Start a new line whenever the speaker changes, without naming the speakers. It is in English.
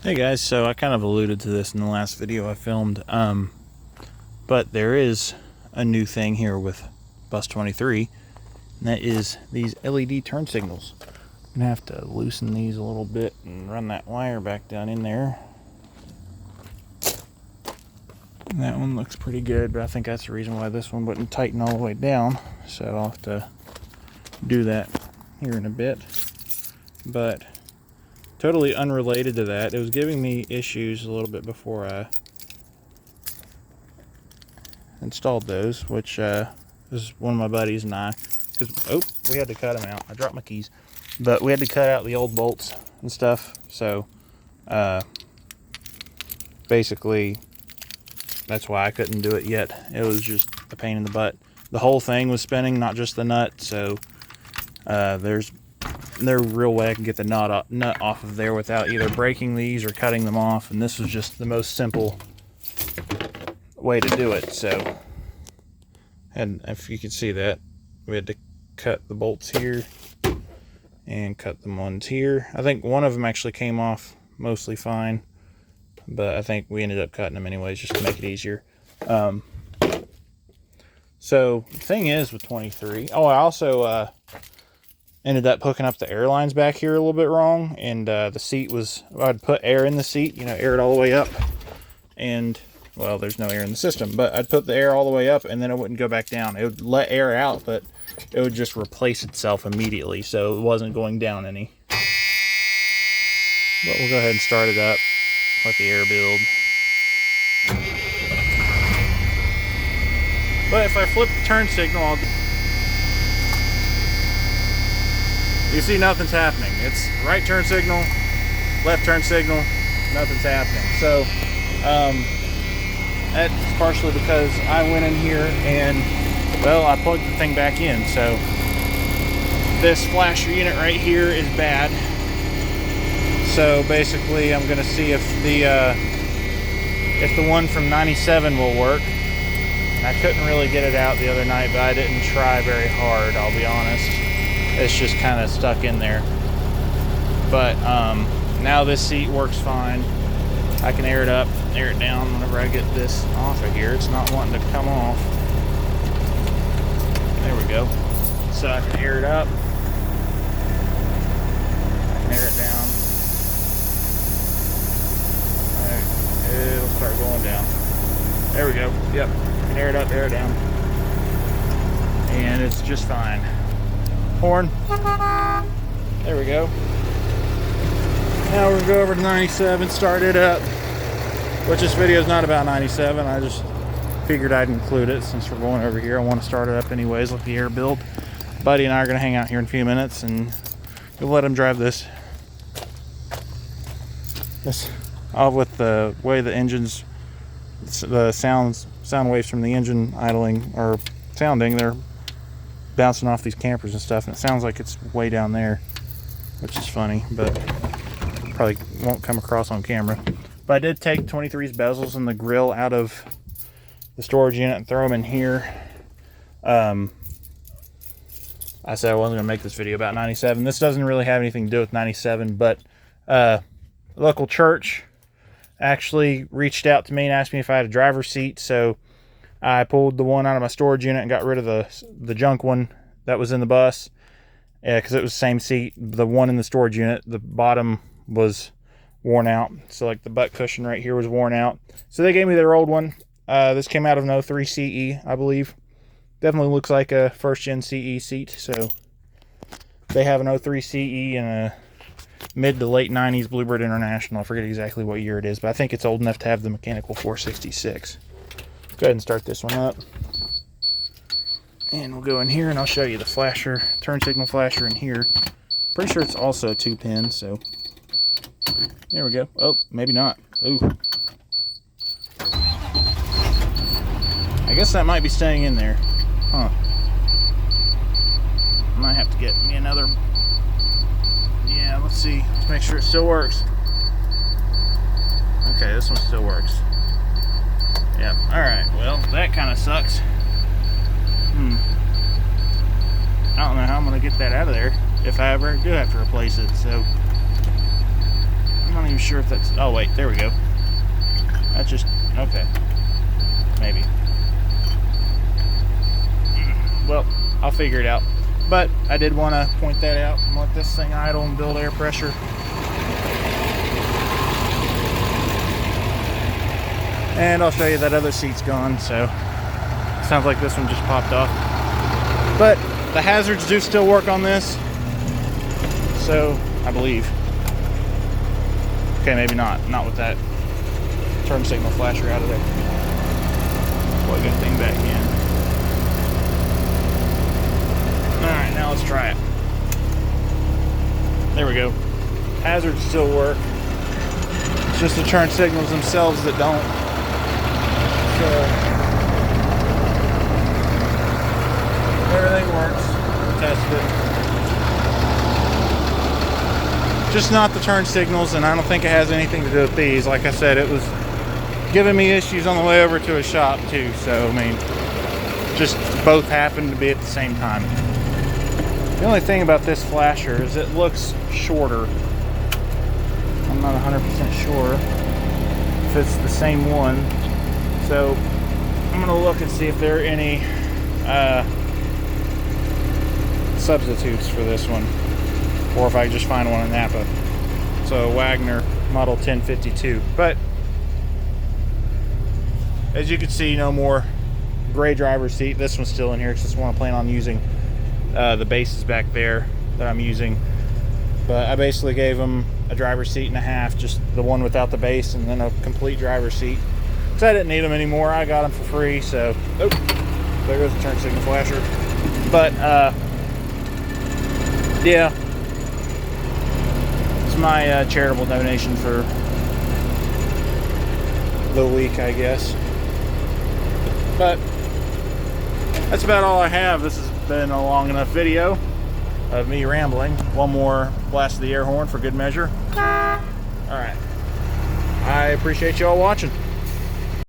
Hey guys, so I kind of alluded to this in the last video I filmed, but there is a new thing here with Bus 23, and that is these LED turn signals. I'm gonna have to loosen these a little bit and run that wire back down in there. And that one looks pretty good, but I think that's the reason why this one wouldn't tighten all the way down, so I'll have to do that here in a bit. But totally unrelated to that, it was giving me issues a little bit before I installed those, which is one of my buddies and I, because we had to cut them out. I dropped my keys, but we had to cut out the old bolts and stuff, so basically that's why I couldn't do it yet. It was just a pain in the butt. The whole thing was spinning, not just the nut, so there's real way I can get the nut off of there without either breaking these or cutting them off, and this was just the most simple way to do it. So, and if you can see that, we had to cut the bolts here and cut the ones here. I think one of them actually came off mostly fine, but I think we ended up cutting them anyways just to make it easier. So the thing is with 23, I also ended up hooking up the air lines back here a little bit wrong, and the seat was, I'd put air in the seat, you know, air it all the way up, and well, there's no air in the system, but I'd put the air all the way up and then it wouldn't go back down. It would let air out, but it would just replace itself immediately, so it wasn't going down any. But we'll go ahead and start it up, let the air build. But if I flip the turn signal, you see nothing's happening. It's right turn signal, left turn signal, nothing's happening. So that's partially because I went in here and, well, I plugged the thing back in. So this flasher unit right here is bad. So basically I'm gonna see if the one from 97 will work. I couldn't really get it out the other night, but I didn't try very hard, I'll be honest. It's just kind of stuck in there. But now this seat works fine. I can air it up, air it down whenever I get this off of here. It's not wanting to come off. There we go. So I can air it up. I can air it down. Alright, it'll start going down. There we go. Yep. I can air it up, air it down. And it's just fine. Horn. There we go. Now we're gonna go over to 97, start it up. Which this video is not about 97. I just figured I'd include it since we're going over here. I want to start it up anyways, let the air build. Buddy and I are gonna hang out here in a few minutes and we'll let him drive this. All with the way the engine's, the sound waves from the engine idling or sounding, they're bouncing off these campers and stuff, and it sounds like it's way down there, which is funny, but probably won't come across on camera. But I did take 23's bezels and the grill out of the storage unit and throw them in here. I said I wasn't going to make this video about 97. This doesn't really have anything to do with 97, but local church actually reached out to me and asked me if I had a driver's seat, so I pulled the one out of my storage unit and got rid of the junk one that was in the bus. Yeah, because it was the same seat. The one in the storage unit, the bottom was worn out. So like the butt cushion right here was worn out. So they gave me their old one. This came out of an 03 CE, I believe. Definitely looks like a first gen CE seat. So they have an 03 CE and a mid to late 90s Bluebird International. I forget exactly what year it is, but I think it's old enough to have the mechanical 466. Go ahead and start this one up. And we'll go in here and I'll show you the flasher, turn signal flasher in here. Pretty sure it's also a 2-pin, so there we go. Oh, maybe not. Ooh. I guess that might be staying in there. Huh. I might have to get me another. Yeah, let's see. Let's make sure it still works. Okay, this one still works. Yep. Alright, well, that kind of sucks. I don't know how I'm going to get that out of there if I ever do have to replace it, so I'm not even even sure if that's, oh wait, there we go. That's just, okay. Maybe. Well, I'll figure it out. But I did want to point that out and let this thing idle and build air pressure. And I'll show you that other seat's gone, so sounds like this one just popped off. But the hazards do still work on this, so I believe. Okay, maybe not. Not with that turn signal flasher out of there. Plug that thing back in. Alright, now let's try it. There we go. Hazards still work. It's just the turn signals themselves that don't. So everything works. Tested it. Just not the turn signals, and I don't think it has anything to do with these. Like I said, it was giving me issues on the way over to a shop too. So I mean, just both happened to be at the same time. The only thing about this flasher is it looks shorter. I'm not 100% sure if it's the same one. So I'm gonna look and see if there are any substitutes for this one, or if I can just find one in Napa. So Wagner model 1052. But as you can see, no more gray driver's seat. This one's still in here because this one I plan on using. The base is back there that I'm using, but I basically gave them a driver's seat and a half, just the one without the base, and then a complete driver's seat. So I didn't need them anymore. I got them for free. So, oh, there goes the turn signal flasher. But yeah, it's my charitable donation for the week, I guess. But that's about all I have. This has been a long enough video of me rambling. One more blast of the air horn for good measure. All right. I appreciate you all watching.